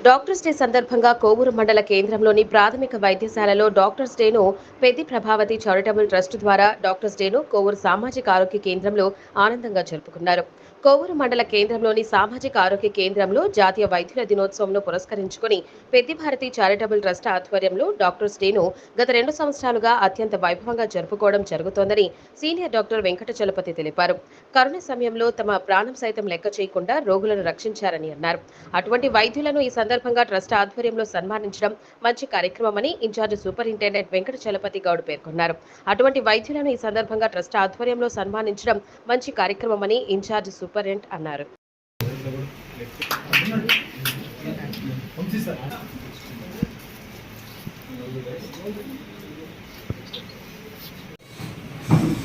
Doctors day సందర్భంగా కోవూరు మండల కేంద్రంలోని ప్రాథమిక వైద్యశాలలో డాక్టర్స్ డేను పెద్ది ప్రభావతి చారిటబుల్ ట్రస్ట్ ద్వారా డాక్టర్స్ డేను కోవూరు సామాజిక ఆరోగ్య కేంద్రంలో ఆనందంగా జరుపుకున్నారు. కోవూరు మండల కేంద్రంలోని సామాజిక ఆరోగ్య కేంద్రంలో జాతీయ వైద్యుల దినోత్సవంను పురస్కరించుకుని పెద్ది భారతి చారిటబుల్ ట్రస్ట్ ఆధ్వర్యంలో డాక్టర్స్ డేను గత 2 సంవత్సరాలుగా అత్యంత వైభవంగా జరుపుకోవడం జరుగుతోందని సీనియర్ డాక్టర్ వెంకట చలపతి తెలిపారు. కరోనా సమయంలో తమ ప్రాణం సైతం లెక్క చేయకుండా రోగులను రక్షించారని అన్నారు. అటువంటి వైద్యులను ఈ సందర్భంగా ట్రస్ట్ ఆధ్వర్యంలో సన్మానించడం మంచి కార్యక్రమమని ఇన్ఛార్జ్ సూపరింటెండెంట్ వెంకట చలపతి గౌడ్ పేర్కొన్నారు. అటువంటి వైద్యులను ఈ సందర్భంగా ట్రస్ట్ ఆధ్వర్యంలో సన్మానించడం మంచి కార్యక్రమమని ఇన్ఛార్జ్ సూపరింటెండెంట్ అన్నారు.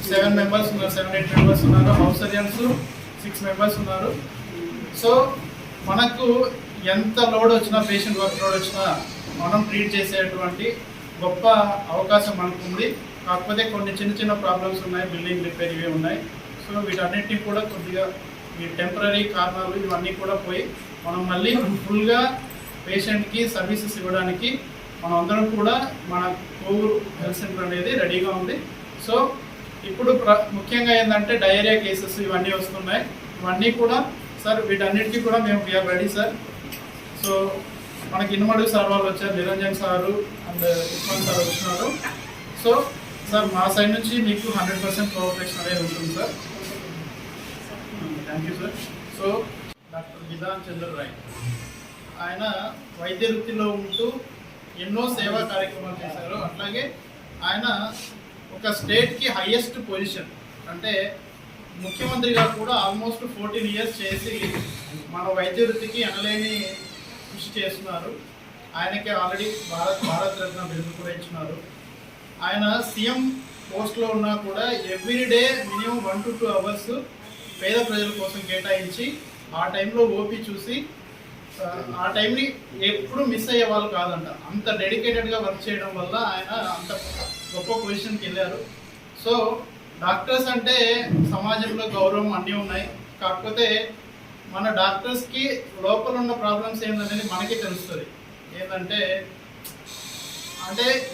7 members ఉన్నారు, 7-8 members ఉన్నారు, హౌస్ సర్జన్స్ 6 members ఉన్నారు. సో మనకు ఎంత లోడ్ వచ్చినా, పేషెంట్ వర్క్ లోడ్ వచ్చినా మనం ట్రీట్ చేసేటువంటి గొప్ప అవకాశం మనకు ఉంది. కాకపోతే కొన్ని చిన్న చిన్న ప్రాబ్లమ్స్ ఉన్నాయి, బిల్డింగ్ రిపేర్ ఇవి ఉన్నాయి. సో వీటన్నిటిని కూడా కొద్దిగా ఈ టెంపరీ కారణాలు ఇవన్నీ కూడా పోయి మనం మళ్ళీ ఫుల్గా పేషెంట్కి సర్వీసెస్ ఇవ్వడానికి మనం అందరం కూడా మన కోవూరు హెల్త్ సెంటర్ అనేది రెడీగా ఉంది. సో ఇప్పుడు ముఖ్యంగా ఏంటంటే డయేరియా కేసెస్ ఇవన్నీ వస్తున్నాయి. ఇవన్నీ కూడా సార్ వీటన్నిటికీ కూడా మేము వీఆర్ రెడీ సార్. సో మనకి ఇనుమడుగు సార్ వాళ్ళు వచ్చారు, Niranjan sir and Usman sir వచ్చినారు. సో సార్ మా సైడ్ నుంచి మీకు 100% కోఆపరేషన్ అనేది ఉంటుంది sir. Thank you sir. So doctor Vidhan Chandra Roy ఆయన వైద్య వృత్తిలో ఉంటూ ఎన్నో సేవా కార్యక్రమాలు చేశారు. అట్లాగే ఆయన ఒక స్టేట్కి హైయెస్ట్ పొజిషన్ అంటే ముఖ్యమంత్రిగా కూడా ఆల్మోస్ట్ 14 years చేసి మన వైద్య వృత్తికి అనలేని కృషి చేస్తున్నారు. ఆయనకి ఆల్రెడీ భారత రత్న బిరుదు కూడా ఇచ్చినారు. ఆయన సీఎం పోస్ట్లో ఉన్నా కూడా ఎవ్రీడే మినిమం 1 to 2 hours పేద ప్రజల కోసం కేటాయించి ఆ టైంలో ఓపీ చూసి ఆ టైంని ఎప్పుడు మిస్ అయ్యే వాళ్ళు కాదంట. అంత డెడికేటెడ్గా వర్క్ చేయడం వల్ల ఆయన అంత గొప్ప పొజిషన్కి వెళ్ళారు. సో డాక్టర్స్ అంటే సమాజంలో గౌరవం అన్నీ ఉన్నాయి. కాకపోతే మన డాక్టర్స్కి లోపల ఉన్న ప్రాబ్లమ్స్ ఏంటనేది మనకే తెలుస్తుంది. ఏంటంటే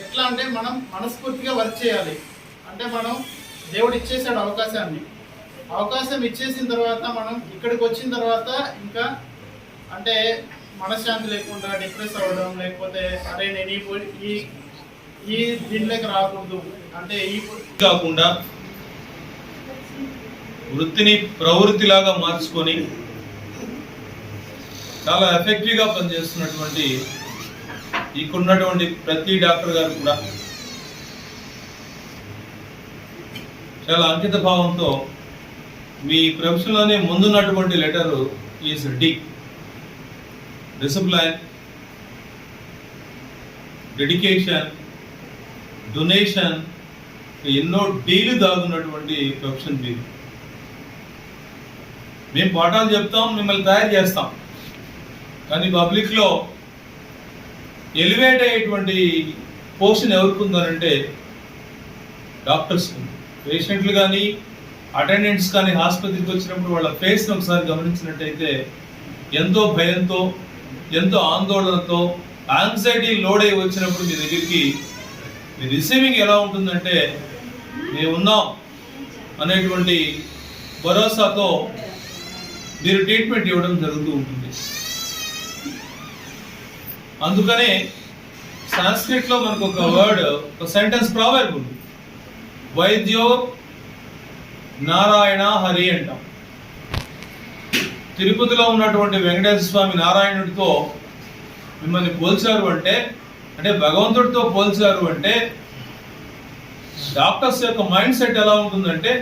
ఎట్లా అంటే మనం మనస్ఫూర్తిగా వర్క్ చేయాలి. అంటే మనం దేవుడు ఇచ్చేసాడు అవకాశం ఇచ్చేసిన తర్వాత మనం ఇక్కడికి వచ్చిన తర్వాత ఇంకా అంటే మనశ్శాంతి లేకుండా డిప్రెస్ అవ్వడం, లేకపోతే అరే నేను ఈ దీనిలోకి రాకూడదు అంటే ఈ కాకుండా వృత్తిని ప్రవృత్తిలాగా మార్చుకొని చాలా ఎఫెక్టివ్గా పనిచేస్తున్నటువంటి ఇక్కడున్నటువంటి ప్రతి డాక్టర్ గారు కూడా చాలా అంకిత భావంతో మీ ప్రొఫెషన్లోనే ముందున్నటువంటి letter is D. Discipline, dedication, donation, ఎన్నో డీలు దాగున్నటువంటి ప్రొఫెషన్ మీరు. మేము పాఠాలు చెప్తాం, మిమ్మల్ని తయారు చేస్తాం, కానీ పబ్లిక్లో ఎలివేట్ అయ్యేటువంటి పోర్షన్ ఎవరికి ఉందనంటే డాక్టర్స్. పేషెంట్లు కానీ అటెండెంట్స్ కానీ ఆసుపత్రికి వచ్చినప్పుడు వాళ్ళ ఫేస్ని ఒకసారి గమనించినట్టయితే ఎంతో భయంతో, ఎంతో ఆందోళనతో, యాంగ్జైటీ లోడ్ అయి వచ్చినప్పుడు మీ దగ్గరికి మీ రిసీవింగ్ ఎలా ఉంటుందంటే మేము ఉన్నాం అనేటువంటి భరోసాతో మీరు ట్రీట్మెంట్ ఇవ్వడం జరుగుతూ ఉంటుంది. అందుకనే సంస్కృతిలో మనకు ఒక వర్డ్, ఒక సెంటెన్స్ ప్రావర్బ్ ఉంది, వైద్యో నారాయణ హరి అంటాం. తిరుపతిలో ఉన్నటువంటి వెంకటేశ్వర స్వామి నారాయణుడితో మిమ్మల్ని పోల్చారు అంటే భగవంతుడితో పోల్చారు అంటే డాక్టర్స్ యొక్క మైండ్ సెట్ ఎలా ఉంటుందంటే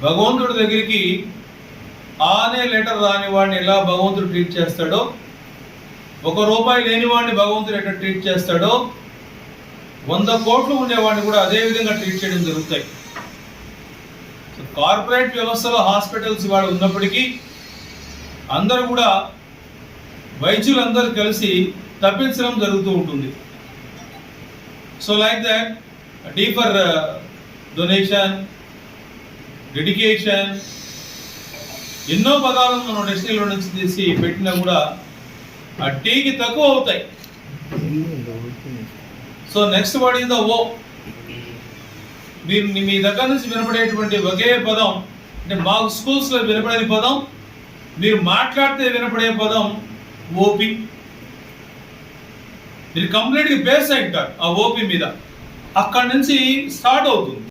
భగవంతుడి దగ్గరికి ఆనే లెటర్ రాని వాడిని ఎలా భగవంతుడు ట్రీట్ చేస్తాడో, ₹1 లేని వాడిని భగవంతుడు ఎట్లా ట్రీట్ చేస్తాడో 100 కోట్లు ఉండేవాడిని కూడా అదే విధంగా ట్రీట్ చేయడం జరుగుతాయి. కార్పొరేట్ వ్యవస్థలో హాస్పిటల్స్ ఇవాళ ఉన్నప్పటికీ అందరూ కూడా వైద్యులందరూ కలిసి తప్పించడం జరుగుతూ ఉంటుంది. So like that deeper donation, dedication, ఎన్నో పదాలను మనం డిక్షనరీలో నుంచి తీసి పెట్టినా కూడా ఆ టీకి తక్కువ అవుతాయి. So next word is the O. మీరు మీ దగ్గర నుంచి వినపడేటువంటి ఒకే పదం, అంటే మాకు స్కూల్స్లో వినపడే పదం, మీరు మాట్లాడితే వినపడే పదం ఓపి. మీరు కంప్లీట్గా బేస్ అయి ఉంటారు ఆ ఓపి మీద. అక్కడి నుంచి స్టార్ట్ అవుతుంది.